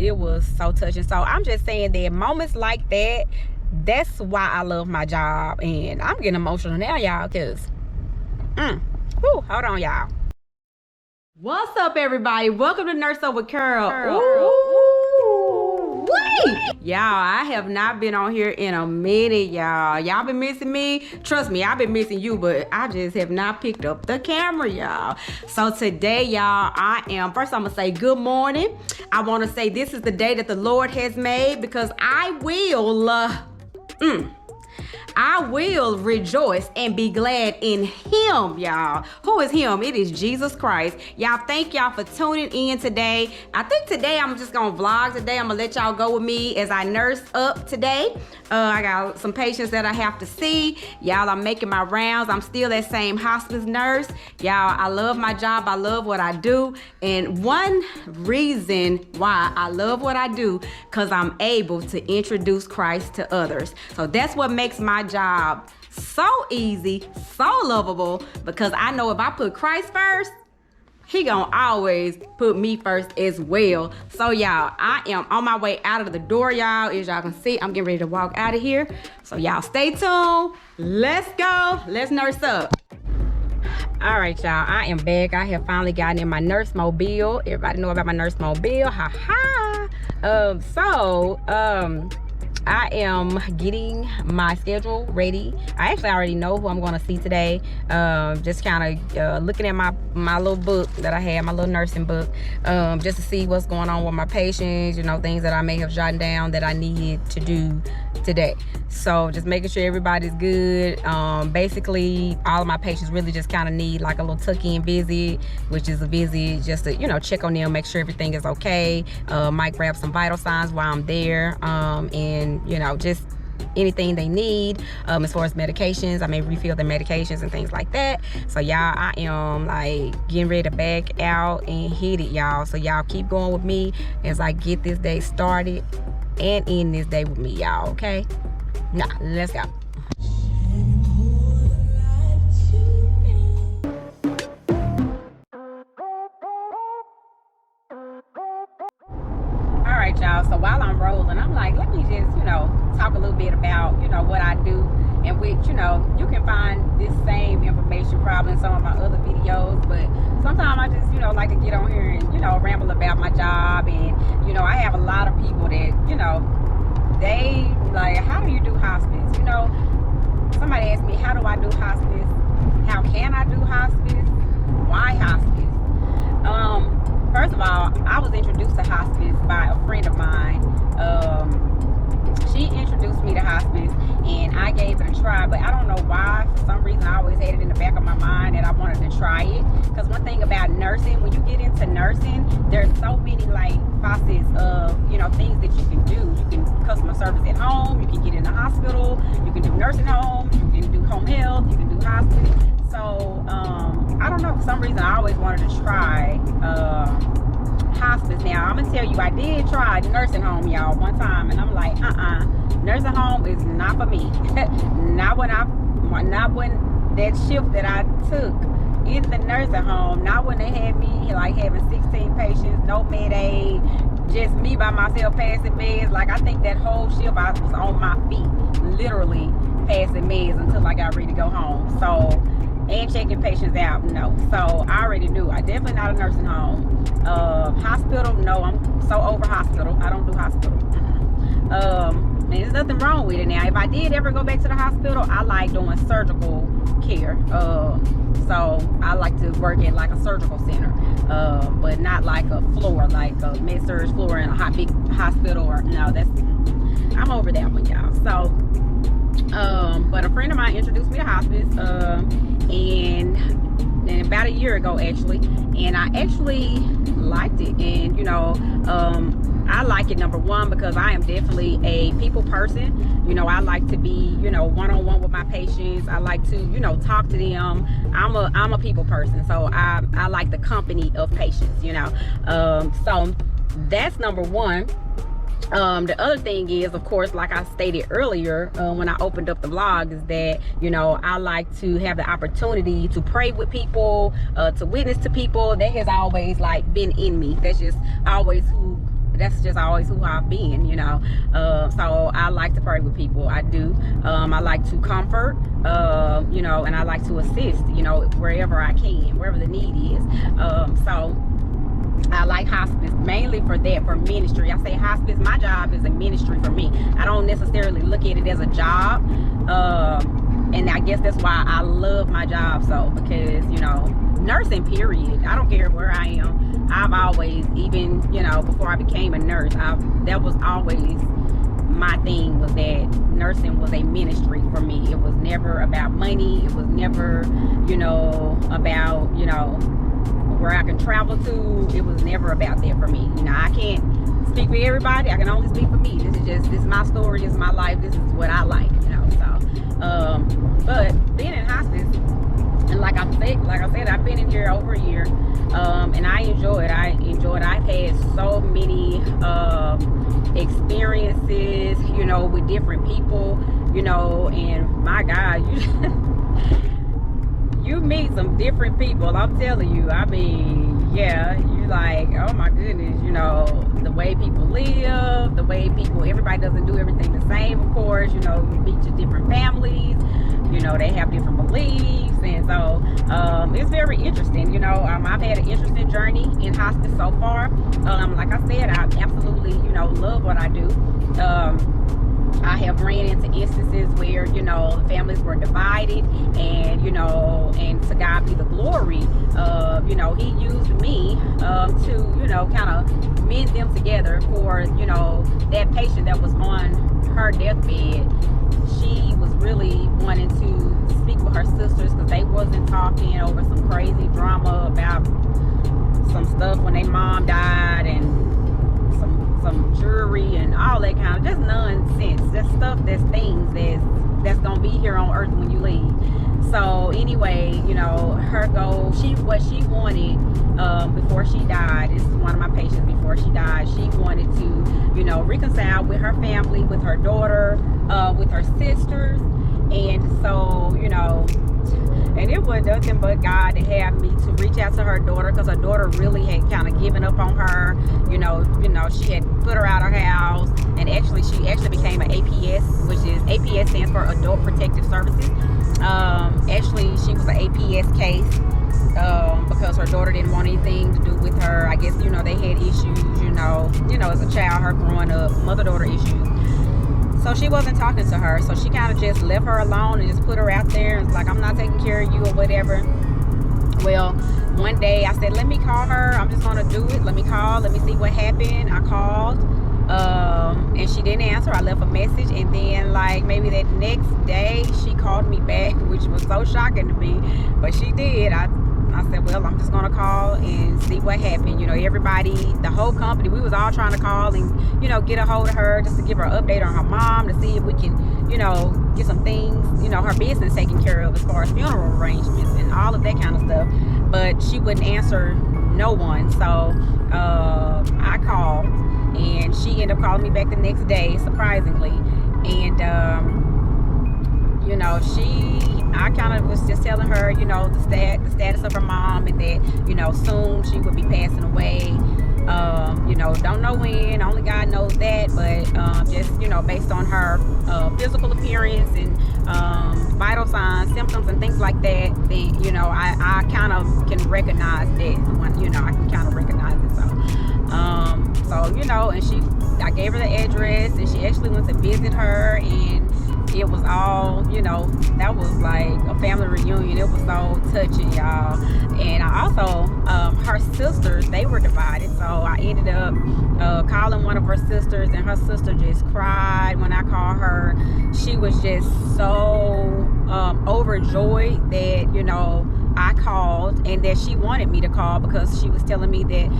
it was so touching. So I'm just saying that moments like that, that's why I love my job. And I'm getting emotional now, y'all, because hold on, y'all. What's up, everybody? Welcome to Nurse Up with Carol. Ooh, wait, y'all, I have not been on here in a minute, y'all. Y'all been missing me? Trust me, I've been missing you, but I just have not picked up the camera, y'all. So today, y'all, first I'm gonna say good morning. I want to say this is the day that the Lord has made, because I will rejoice and be glad in him, y'all. Who is him? It is Jesus Christ. Y'all, thank y'all for tuning in today. I think today I'm just gonna vlog today. I'm gonna let y'all go with me as I nurse up today. I got some patients that I have to see. Y'all, I'm making my rounds. I'm still that same hospice nurse. Y'all, I love my job. I love what I do. And one reason why I love what I do, because I'm able to introduce Christ to others. So that's what makes my job so easy, so lovable, because I know if I put Christ first, he gonna always put me first as well. So y'all, I am on my way out of the door, y'all. As y'all can see, I'm getting ready to walk out of here. So y'all stay tuned. Let's go. Let's nurse up. All right, y'all, I am back. I have finally gotten in my nurse mobile. Everybody know about my nurse mobile. Ha ha. I am getting my schedule ready. I actually already know who I'm going to see today. Just kind of looking at my little book that I have, my little nursing book, just to see what's going on with my patients, you know, things that I may have jotted down that I need to do today. So just making sure everybody's good. Basically, all of my patients really just kind of need like a little tuck-in visit, which is a visit just to, you know, check on them, make sure everything is okay. Might grab some vital signs while I'm there, and you know, just anything they need as far as medications. I may refill their medications and things like that. So y'all, I am like getting ready to back out and hit it, y'all. So y'all keep going with me as I get this day started and end this day with me, y'all. Okay, now let's go. All right, y'all, so while I'm rolling, I'm like, let me just, you know, talk a little bit about, you know, what I do, and which, you know, you can find this same information probably in some of my other videos, but sometimes I just, you know, like to get on here and, you know, ramble about my job. And, you know, I have a lot of people that, you know, they like, how do you do hospice? You know, somebody asked me, how do I do hospice? How can I do hospice? Why hospice? First of all, I was introduced to hospice by a friend of mine. She introduced me to hospice, and I gave it a try, but I don't know why. For some reason, I always had it in the back of my mind that I wanted to try it. Because one thing about nursing, when you get into nursing, there's so many like facets of, you know, things that you can do. You can customer service at home, you can get in the hospital, you can do nursing home, you can do home health, you can do hospice. So I don't know, for some reason I always wanted to try hospice. Now I'm gonna tell you, I did try nursing home, y'all, one time, and I'm like, nursing home is not for me. not when that shift that I took in the nursing home, not when they had me like having 16 patients, no med aid, just me by myself passing meds. Like, I think that whole shift I was on my feet, literally passing meds until I got ready to go home. So, and checking patients out, no. So I already knew, I definitely not a nursing home. Hospital, no, I'm so over hospital. I don't do hospital. And there's nothing wrong with it. Now, if I did ever go back to the hospital, I like doing surgical care. So I like to work at like a surgical center, but not like a floor, like a med-surg floor in a hot big hospital. Or no, I'm over that one, y'all. So but a friend of mine introduced me to hospice, and about a year ago actually, and I actually liked it. And you know, I like it, number one, because I am definitely a people person. You know, I like to be, you know, one-on-one with my patients. I like to, you know, talk to them. I'm a people person, so I like the company of patients, you know. So that's number one. The other thing is, of course, like I stated earlier when I opened up the vlog, is that, you know, I like to have the opportunity to pray with people, to witness to people. That has always like been in me. That's just always who that's just always who I've been, you know. So I like to pray with people. I do. I like to comfort, you know, and I like to assist, you know, wherever I can, wherever the need is. So I like hospice mainly for that, for ministry. I say hospice, my job is a ministry for me. I don't necessarily look at it as a job. And I guess that's why I love my job so, because, you know, nursing period, I don't care where I am. I've always, even, you know, before I became a nurse, that was always my thing, was that nursing was a ministry for me. It was never about money. It was never, you know, about, you know, where I can travel to. It was never about that for me. You know, I can't speak for everybody. I can only speak for me. This is my story. This is my life. This is what I like, you know. So, but being in hospice, and like I said, I've been in here over a year, and I enjoy it. I've had so many experiences, you know, with different people, you know, and my God, you meet some different people. I'm telling you. I mean, yeah, you like, oh my goodness, you know, the way people live, the way people, everybody doesn't do everything the same, of course. You know, you meet your different families, you know, they have different beliefs, and so it's very interesting. You know, I've had an interesting journey in hospice so far. Like I said, I absolutely, you know, love what I do. I have ran into instances where, you know, families were divided, and, you know, and to God be the glory. You know, he used me to, you know, kind of mend them together for, you know, that patient that was on her deathbed. She was really wanting to speak with her sisters because they wasn't talking over some crazy drama about some stuff when their mom died, and some jury and all that kind of just nonsense. That's stuff, that's things that's gonna be here on earth when you leave. So anyway, you know, her goal, what she wanted before she died, this is one of my patients before she died, she wanted to, you know, reconcile with her family, with her daughter, with her sisters. And so, you know, and it was nothing but God to have me to reach out to her daughter, because her daughter really had kind of given up on her. You know, she had put her out of her house, and she actually became an APS, which is, APS stands for Adult Protective Services. Actually, she was an APS case because her daughter didn't want anything to do with her. I guess, you know, they had issues, you know, as a child, her growing up, mother-daughter issues. So she wasn't talking to her. So she kind of just left her alone and just put her out there. And was like, I'm not taking care of you or whatever. Well, one day I said, let me call her. I'm just going to do it. Let me call. Let me see what happened. I called. And she didn't answer. I left a message. And then, like, maybe that next day, she called me back, which was so shocking to me. But she did. I said, well, I'm just going to call and see what happened. You know, everybody, the whole company, we was all trying to call and, you know, get a hold of her just to give her an update on her mom, to see if we can, you know, get some things, you know, her business taken care of as far as funeral arrangements and all of that kind of stuff. But she wouldn't answer no one. So I called, and she ended up calling me back the next day, surprisingly. And, you know, I kind of was just telling her, you know, the status of her mom, and that, you know, soon she would be passing away. You know, don't know when, only God knows that, but just, you know, based on her physical appearance and vital signs, symptoms, and things like that, then, you know, I kind of can recognize that. When, you know, I can kind of recognize it. So, you know, and I gave her the address, and she actually went to visit her, and it was all, you know, that was like a family reunion. It was so touching, y'all. And I also, her sisters, they were divided. So I ended up calling one of her sisters, and her sister just cried when I called her. She was just so overjoyed that, you know, I called, and that she wanted me to call, because she was telling me that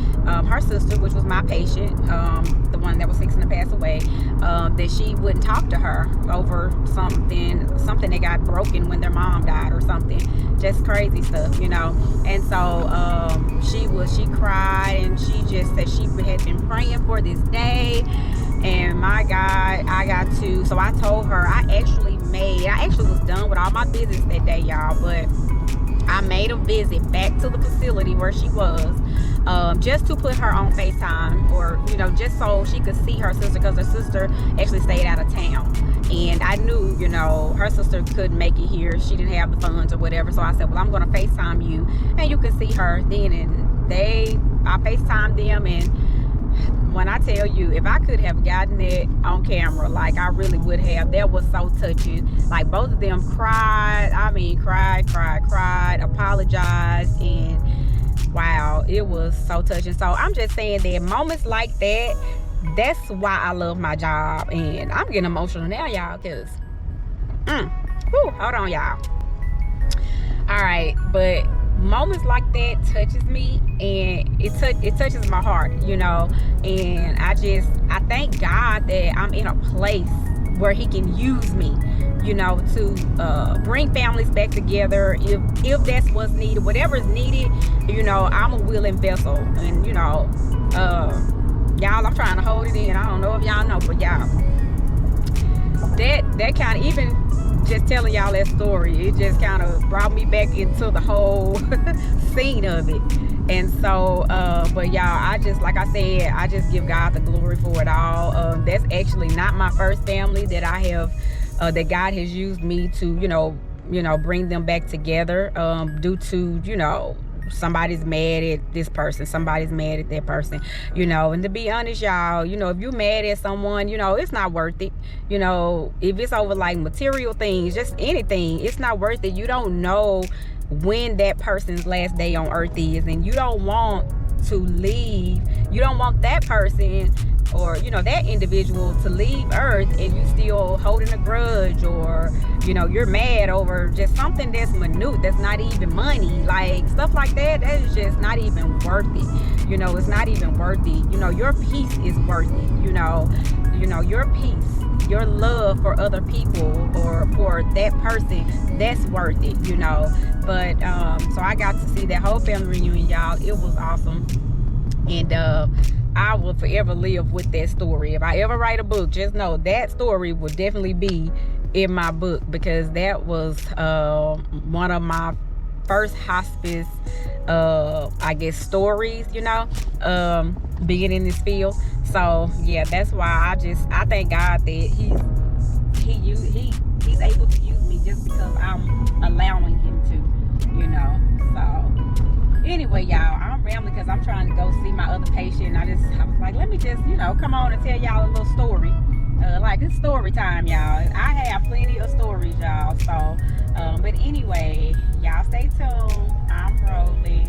her sister, which was my patient, the one that was fixing to pass away, that she wouldn't talk to her over something that got broken when their mom died or something, just crazy stuff, you know. And so she cried, and she just said she had been praying for this day. And my God, so I told her, I actually was done with all my business that day, y'all, but I made a visit back to the facility where she was, just to put her on FaceTime, or just so she could see her sister, because her sister actually stayed out of town, and I knew her sister couldn't make it here. She didn't have the funds or whatever, so I said, well, I'm gonna FaceTime you and you can see her then. And I FaceTimed them, and when I tell you, if I could have gotten it on camera, like I really would have, that was so touching. Like both of them cried, cried, apologized, and wow, it was so touching. So I'm just saying that moments like that, that's why I love my job. And I'm getting emotional now, y'all, because hold on, y'all. All right, but moments like that touches me, and it touches my heart, and I thank God that I'm in a place where he can use me, to bring families back together if that's what's needed, whatever is needed. I'm a willing vessel. And y'all, I'm trying to hold it in. I don't know if y'all know, but y'all, that kind of, even just telling y'all that story, it just kind of brought me back into the whole scene of it. And so but y'all, I just, like I said, I just give God the glory for it all. That's actually not my first family that I have that God has used me to bring them back together, due to somebody's mad at this person, somebody's mad at that person, and to be honest, y'all, if you're mad at someone, it's not worth it. If it's over like material things, just anything, it's not worth it. You don't know when that person's last day on earth is, and you don't want to leave. You don't want that person, or that individual, to leave earth and you still holding a grudge, or you're mad over just something that's minute, that's not even money, like stuff like that. That is just not even worth it. It's not even worth it. Your peace is worth it. Your peace, your love for other people or for that person, that's worth it. But so I got to see that whole family reunion, y'all. It was awesome. And I will forever live with that story. If I ever write a book, just know that story will definitely be in my book, because that was one of my first hospice I guess stories, being in this field. So yeah, that's why I thank God that he's able to use me, just because I'm allowing him to, so anyway, y'all, I'm rambling because I'm trying to go see my other patient. I was like, let me just, come on and tell y'all a little story. Like, it's story time, y'all. I have plenty of stories, y'all. So, but anyway, y'all stay tuned. I'm rolling.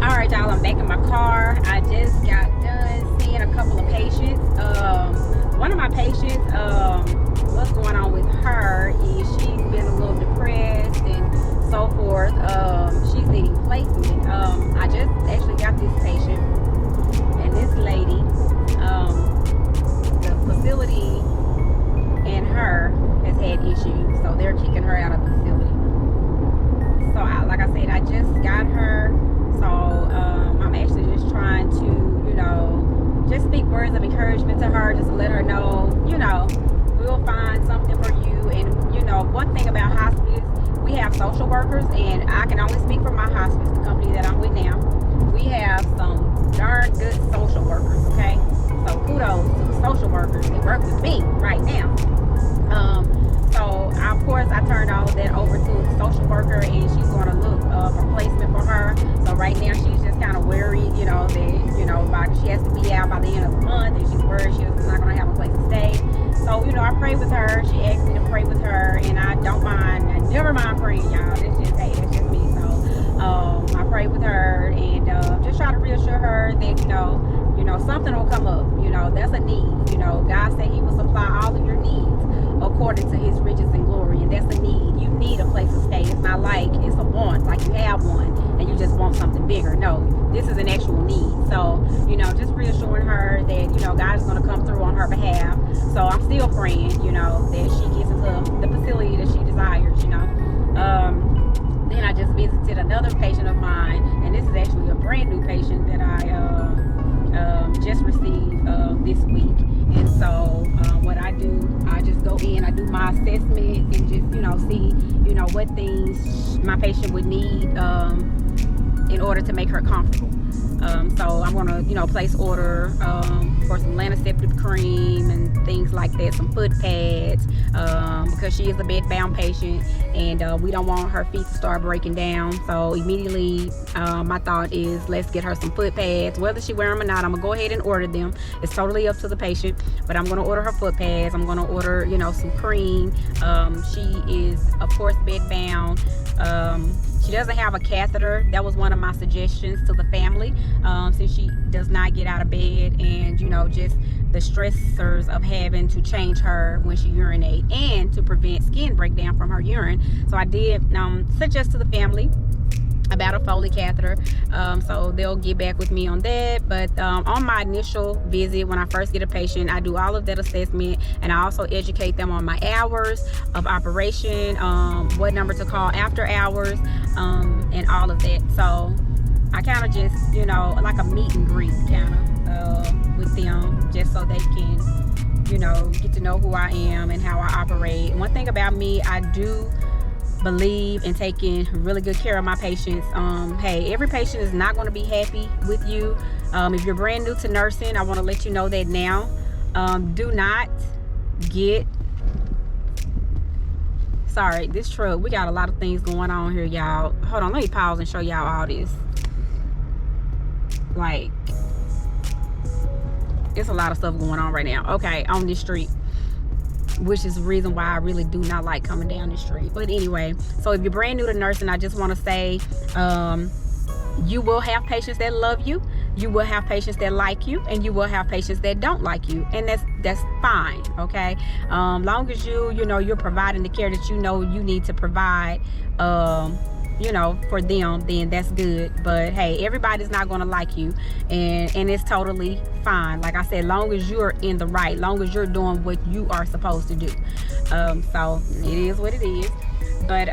All right, y'all, I'm back in my car. I just got done seeing a couple of patients. One of my patients, what's going on with her is she's been a little depressed and so forth. She's needing placement. I just actually got this patient, and this lady, the facility and her has had issues, so they're kicking her out of the facility. So like I said, I just got her, so I'm actually just trying to just speak words of encouragement to her, just to let her know, we'll find something for you. And one thing about hospice, we have social workers, and I can only speak for my hospice, the company that I'm with now. We have some darn good social workers, okay? So kudos to the social workers that work with me right now. So of course I turned all of that over to the social worker, and she's going to look for placement for her. So right now she's just kind of worried, that she has to be out by the end of the month, and she's worried she's not going to have a place to stay. So I pray with her. She asked me to pray with her, and I don't mind. I never mind praying, y'all. That's just me. So I pray with her, and just try to reassure her that something will come up. That's a need. God said he will supply all of your needs according to his riches and glory, and that's a need. You need a place to stay. It's not like it's a want, like you have one and you just want something bigger. No, this is an actual need. So just reassuring her that God is going to come through on her behalf. So I'm still praying that she gets into the facility that she desires. Then I just visited another patient of mine, and this is actually a brand new patient that I just received this assessment and just, see, what things my patient would need in order to make her comfortable. So I'm gonna, place order for some antiseptic cream and things like that, some foot pads, because she is a bed-bound patient, and we don't want her feet to start breaking down. So immediately, my thought is, let's get her some foot pads. Whether she wear them or not, I'm gonna go ahead and order them. It's totally up to the patient, but I'm gonna order her foot pads. I'm gonna order, some cream. She is, of course, bed-bound. She doesn't have a catheter. That was one of my suggestions to the family, since she does not get out of bed, and just the stressors of having to change her when she urinates and to prevent skin breakdown from her urine. So I did suggest to the family about a Foley catheter, so they'll get back with me on that. But on my initial visit, when I first get a patient, I do all of that assessment, and I also educate them on my hours of operation, what number to call after hours, and all of that. So I kind of just, like a meet and greet kind of with them, just so they can, get to know who I am and how I operate. One thing about me, I do believe in taking really good care of my patients. Hey, every patient is not going to be happy with you. If you're brand new to nursing, I want to let you know that now. Do not get, sorry, this truck, we got a lot of things going on here, y'all. Hold on, let me pause and show y'all all this. Like, it's a lot of stuff going on right now, okay, on this street, which is the reason why I really do not like coming down the street. But anyway, so if you're brand new to nursing, I just want to say, you will have patients that love you, you will have patients that like you, and you will have patients that don't like you, and that's fine, okay? Long as you're providing the care that you need to provide, for them, then that's good. But hey, everybody's not going to like you, and it's totally fine. Like I said, long as you're in the right, long as you're doing what you are supposed to do. So it is what it is. But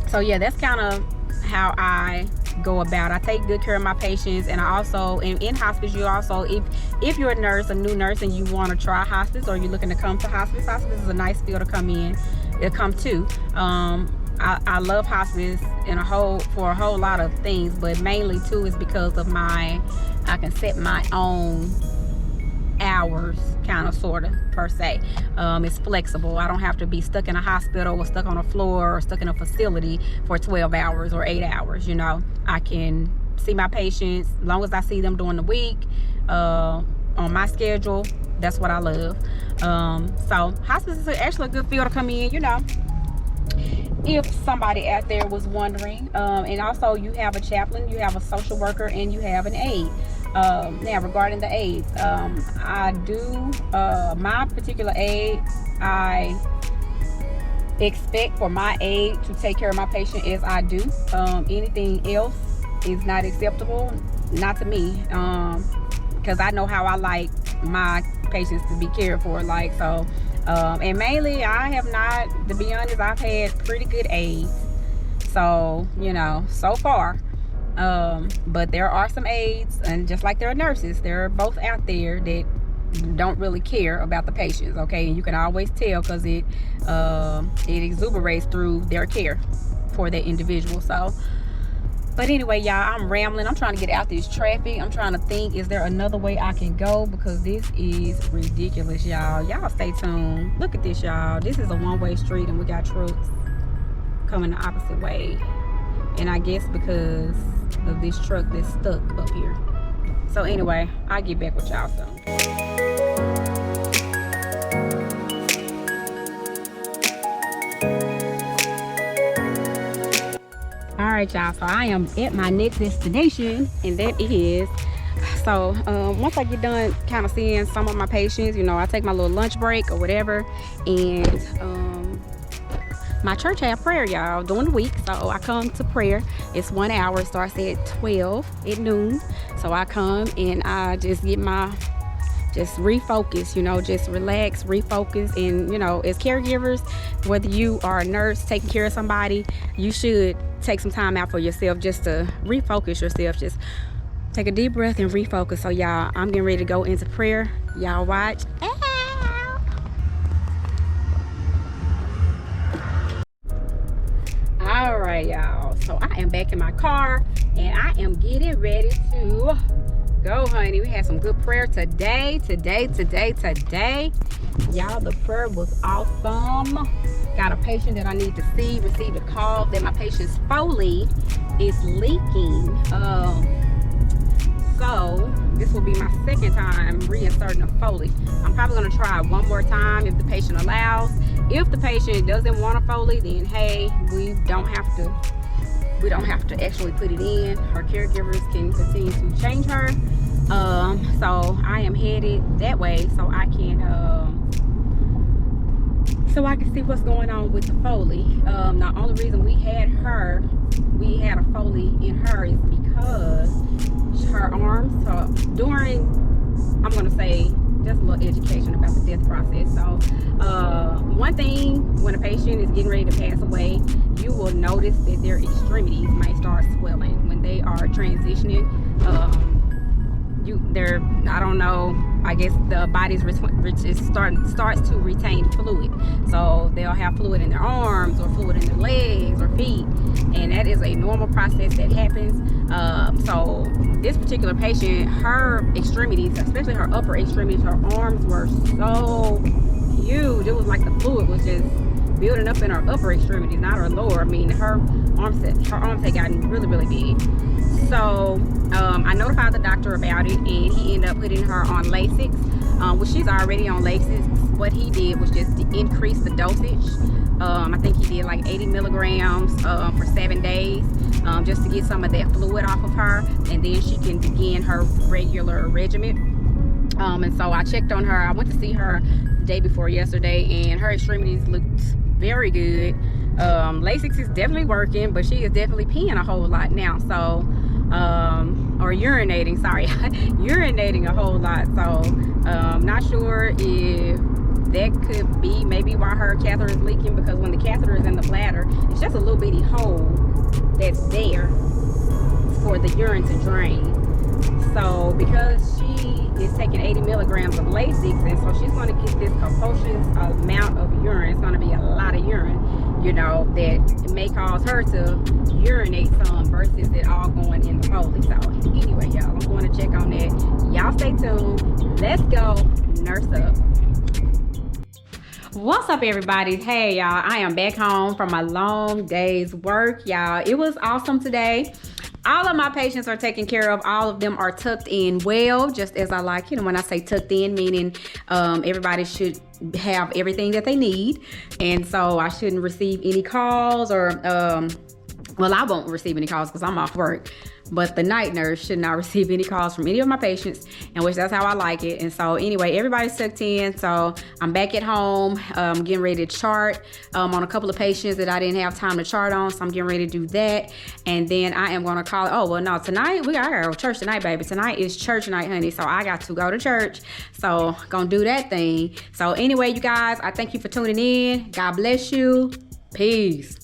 so yeah, that's kind of how I go about. I take good care of my patients, and I also in hospice, you also, if you're a new nurse, and you want to try hospice, or you're looking to come to hospice is a nice field to come to. I love hospice for a whole lot of things, but mainly too is because of I can set my own hours, kind of, sort of, per se. It's flexible. I don't have to be stuck in a hospital or stuck on a floor or stuck in a facility for 12 hours or 8 hours. I can see my patients as long as I see them during the week, on my schedule. That's what I love. So hospice is actually a good field to come in, if somebody out there was wondering. And also, you have a chaplain, you have a social worker, and you have an aide. Now, regarding the aides, I do, my particular aide, I expect for my aide to take care of my patient as I do. Anything else is not acceptable, not to me, because I know how I like my patients to be cared for, so. And mainly, I have not, to be honest, I've had pretty good aides, so so far. But there are some aides, and just like there are nurses, there are both out there that don't really care about the patients, okay? And you can always tell, because it exuberates through their care for that individual. So, but anyway, y'all, I'm rambling. I'm trying to get out this traffic. I'm trying to think, is there another way I can go? Because this is ridiculous, y'all. Y'all stay tuned. Look at this, y'all. This is a one-way street, and we got trucks coming the opposite way. And I guess because of this truck that's stuck up here. So anyway, I'll get back with y'all soon. All right, y'all, so I am at my next destination, and that is, so once I get done kind of seeing some of my patients, I take my little lunch break or whatever, and my church have prayer, y'all, during the week. So I come to prayer. It's 1 hour. It starts at 12 at noon. So I come and I just get just refocus, just relax, refocus. And, as caregivers, whether you are a nurse taking care of somebody, you should take some time out for yourself just to refocus yourself. Just take a deep breath and refocus. So y'all, I'm getting ready to go into prayer. Y'all watch. Anyway, y'all, so I am back in my car and I am getting ready to go, honey. We had some good prayer today. Y'all, the prayer was awesome. Got a patient that I need to see. Received a call that my patient's Foley is leaking. So this will be my second time reinserting a Foley. I'm probably gonna try one more time if the patient allows. If the patient doesn't want a Foley, then hey, we don't have to actually put it in. Her caregivers can continue to change her. So I am headed that way so I can see what's going on with the Foley. The only reason we had a Foley in her is because her arms, I'm gonna say just a little education about the death process. So one thing, when a patient is getting ready to pass away, you will notice that their extremities might start swelling when they are transitioning. I don't know, I guess the body starts to retain fluid, so they'll have fluid in their arms or fluid in their legs or feet, and that is a normal process that happens. So this particular patient, her extremities, especially her upper extremities, her arms were so huge. It was like the fluid was just building up in her upper extremities, not her lower. I mean, her arms had gotten really big. So I notified the doctor about it, and he ended up putting her on Lasix. Well, she's already on Lasix. What he did was just to increase the dosage. I think he did like 80 milligrams for 7 days, just to get some of that fluid off of her, and then she can begin her regular regimen. And so I checked on her. I went to see her the day before yesterday, and her extremities looked very good. Lasix is definitely working, but she is definitely peeing a whole lot now. So or urinating, sorry, urinating a whole lot. So not sure if that could be maybe why her catheter is leaking, because when the catheter is in the bladder, it's just a little bitty hole that's there for the urine to drain. So because she is taking 80 milligrams of Lasix, and so she's going to get this compulsive amount of urine. It's going to be a lot of urine, you know, that may cause her to urinate some versus it all going in the Foley. So anyway, y'all, I'm going to check on that. Y'all stay tuned. Let's go nurse up. What's up, everybody? Hey, y'all, I am back home from my long day's work. Y'all, it was awesome today. All of my patients are taken care of. All of them are tucked in well, just as I like. You know, when I say tucked in, meaning everybody should have everything that they need. And so I shouldn't receive any calls or, well, I won't receive any calls because I'm off work. But the night nurse should not receive any calls from any of my patients, and which that's how I like it. And so anyway, everybody's tucked in. So I'm back at home, getting ready to chart on a couple of patients that I didn't have time to chart on. So I'm getting ready to do that. And then I am going to call, oh, well, no, tonight, I gotta go to church tonight, baby. Tonight is church night, honey. So I got to go to church. So gonna do that thing. So anyway, you guys, I thank you for tuning in. God bless you. Peace.